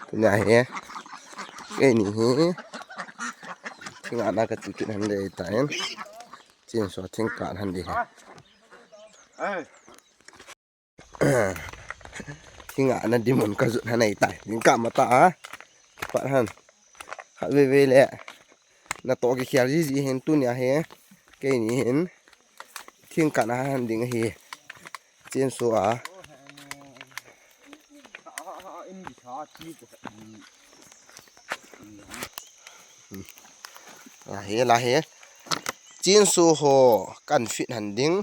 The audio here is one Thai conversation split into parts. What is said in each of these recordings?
เป็นไงcái này thì ngã cái tụi hắn đây tại trên số thiên cạn hắn đi thì ngã nó đi muốn cái dụng hắn này tại những cảm mà ta bạn hắn hạt về lẹ là to cái kia gì hen tu nhà he cái này hen thiên cạn hắn đi ngay trên số là he trên số hồ cần fit hành đinh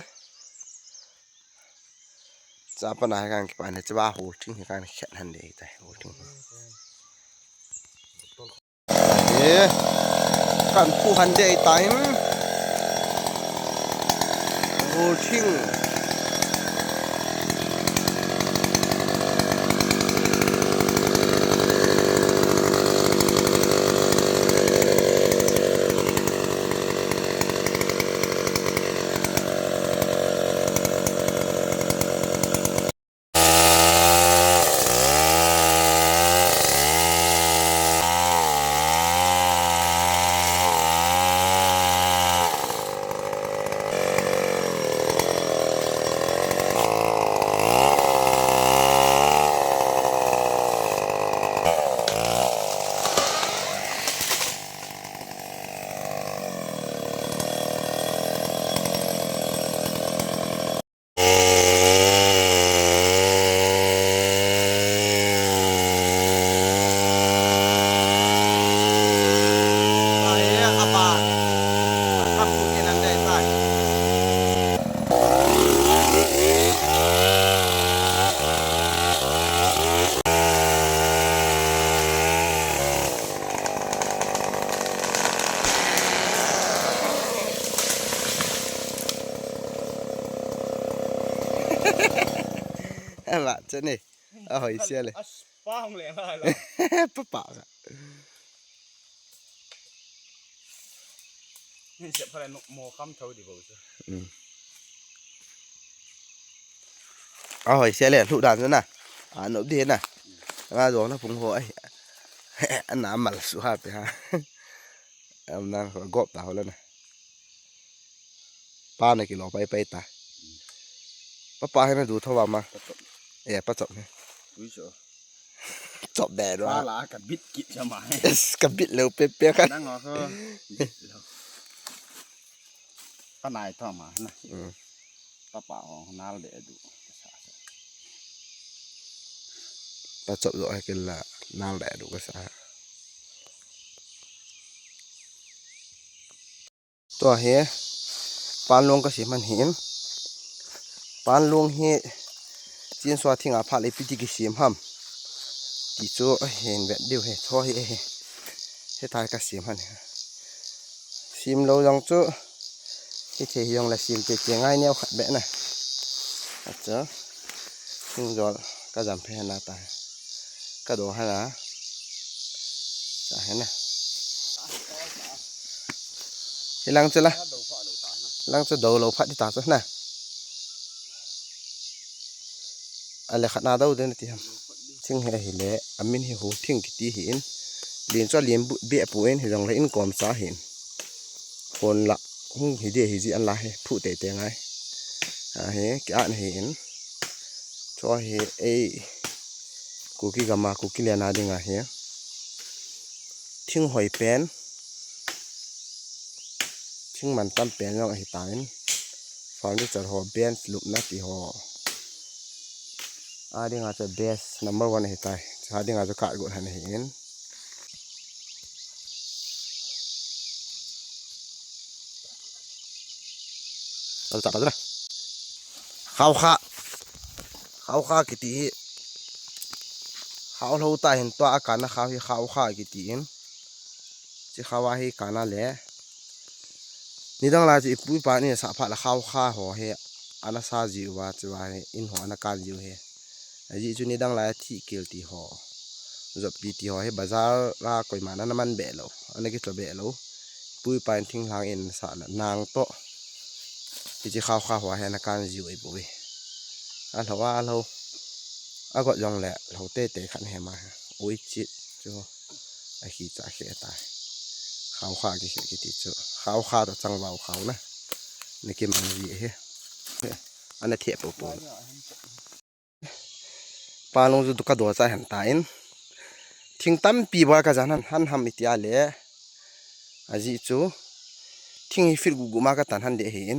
จะปนายกันกี่ปานจะว่าโหถึงการแข่งหันเดยแต่โหถึงกันผู้หันเดยตายโหถึงจะนี่หอยเสียเลยป้าของเหลงอะไรล่ะป้าอ่ะนี่เสียบอะไรโมคำเท่าดีบ่ซะหอยเสียเลยลูกดานซะน่ะหนูดีน่ะมาดวงนะผมโหยอันน้ำมันสุภาพไปฮะนั่งกบตาแล้วนะป้าในกิโลไปตาป้าให้มาดูเท่าว่ามาป้าจบเนี่ยจบแดดวะป้าลากับบิดกิจะมากับบิดเร็วเปี้ยๆกันนั่งงอเขาป้านายท่อมานะป้าเปล่าน้าเดือดูป้าจบด้วยกันละน้าแดดดูก็สาตัวเฮปานลงก็สิมันเห็นปานลงเฮจีนสวาทิ้งอาภาเลยพิธีกิเสียมห้ำกี่โจ้เห็นแบบเดียวเฮท้อเฮตายกับเสียมหันซิมเราลองโจ้ที่เทียงละซิมเจียง่ายเนี่ยขัดแบบน่ะเจ้าซึ่งจอก็จำเพลนาตายก็โดนฮะนะจะเห็นนะที่ลังจะละลังจะโดนเราพัดที่ตาซะนะอะไรขนาดเราเดินที่ทำซึ่งเห็นเลยอามินเห็นหูทิ้งกิติเห็นเรียนจะเรียนเบี้ยป่วยเห็นอย่างไรอินกอมสาเห็นคนละหุ่งเดียหิจิอันละเฮผู้เตะไงเฮ้แกอ่านเห็นช่วยเฮกูกี้กับมากูกี้เรียนอะไรไงเฮทิ้งหอยเป็นทิ้งมันตั้มเป็นยังไงตายฟังดูจะหอเป็นลุกนัดที่หออาดิงอาจจะ best number 1 ให้ตายอาดิงอาจจะขาดกดหันเห็นเราจับแล้วนะข้าวข้ากี่ตีข้าวเราตายเห็นตัวอาการนะข้าวที่ข้าวข้ากี่ตีจะข้าวว่าให้การนั่นแหละนี่ตั้งหลายจะปุ้ยปานี่สับผัดละข้าวข้าหัวเฮอันนั้นซาจิวว่าจะว่าอินหัวนักการจิวเฮไอ้ที่จุดนี้ดังหลายที่เกี่ยวตีหัวจะปีตีหัวให้บาซาร่าก่อยมานั่นมันเบะแล้วอันนี้ก็จะเบะแล้วปุ้ยปานทิ้งทางเอ็นสารนางโตที่จะข้าวหัวให้นักการจิวไอ้ปุ้ยอันเถอะว่าเรา ก็ยองแหละเราเตะขันแหมาโอ้ยจิตจ้ะไอ้ขี้จ่าเขียตายเขาขากี่เขียกี่ติดจ้ะเขาขาต่อจังเบาเขานะในเกมมันดีเฮ้อันนี้เทียบปูปลาลงจุดกระโดดใจหันตายทิ้งตั้มปีบัวกระจานันหันทำอิตยาเล่อาจิจูทิ้งฟิลกูมากระตันหันเดเห็น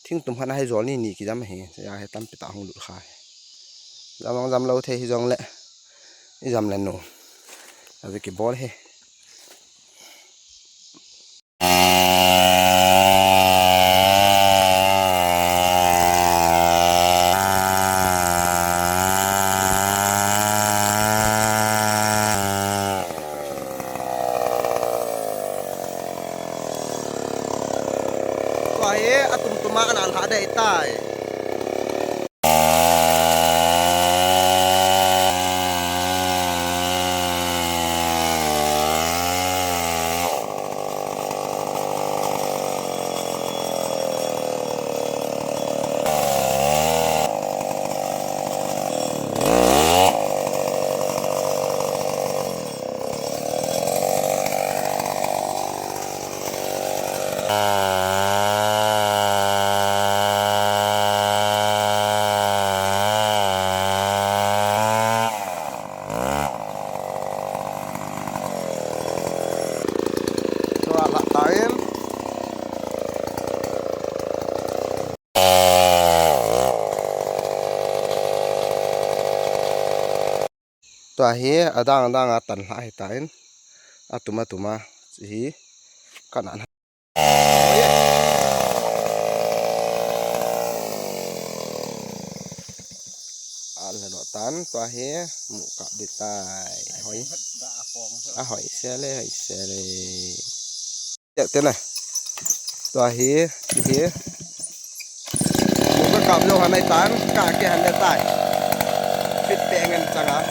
ทิ้งตุ้มพันให้จอนี่นี่กี่จำเห็นจะให้ตั้มไปตาหงดุขายจำเราเทให้จงแหละนี่จำเลยโน่อาจจะเก็บบอลให้อะตุ่มตุ่มมากันอันหาได้ใต้ตัวเหี้ยดังตันหายตายตุ่มจีขนาดอันละตันตัวเหี้ยหมูกับดิตายหอยหอยเสียเลยเจ้าน่ะตัวเหี้ยหมูก็กลับลงหันในตันกะแกหันในตายฟิตแปลงกันจังอ่ะ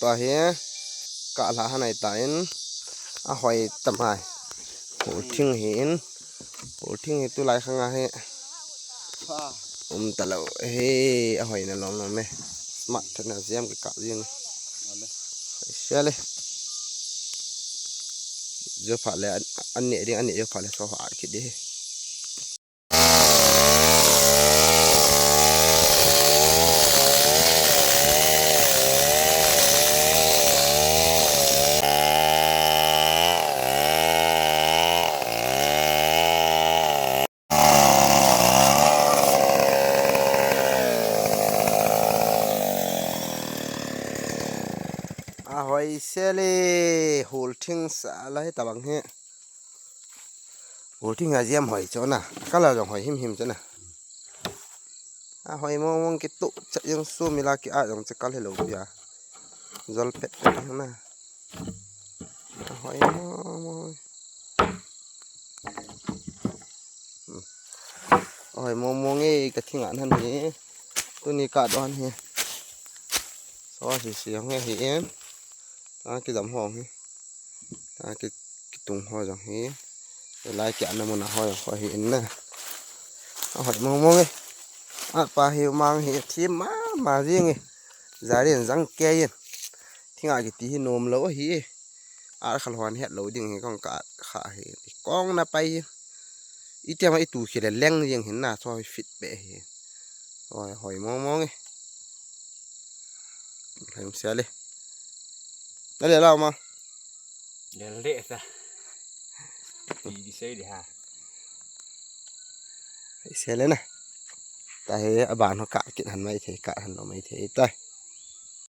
ตัวเหี้ยกะละหันในตันหอยตำไห้โหทิ้งเห็นตัวลายข้างให้แต่เราเฮ้หอยน่ะลองไหมมัดถนัดเสียมกับกะยิงเชื่อเลยเยอะผ่านเลยอันนี้เยอะผ่านเลยสว่างคิดดิหอยเซเล่โหลทิ้งสอะไรตะบังเฮโหลทิ้งอาเจียมหอยจ้ะนะก็เราจะหอยหิมจ้ะนะหอยมองกิตุจะยังสู้มิลากิอาจังจะกัลให้เราเบียจอลเป็ดนะหอยมองเอ้กระทิ้งอันนั้นนี่ตัวนี้กัดอันนี้ซอสีเงี้ยเห็นcái dòng hòn cái tung hoa dòng hí lại chạm nó muốn hỏi hiện nè hỏi mong ấy bà hiểu mang hiện thêm mà riêng ấy giá điện răng kê yên thì ngại cái tí nôm lỗ hí khăn hoàn hết lỗ đừng con cả khả hiện con là bay ít thêm ít tủ khi là leng riêng hiện là thôi fit bể rồi hỏi mong ấy làm xe đi nó để đâu mà để lệ ra đi xe đi ha xe lên này tại bạn nó cạ kiện hẳn mấy thế cạ hẳn nó mấy thế tay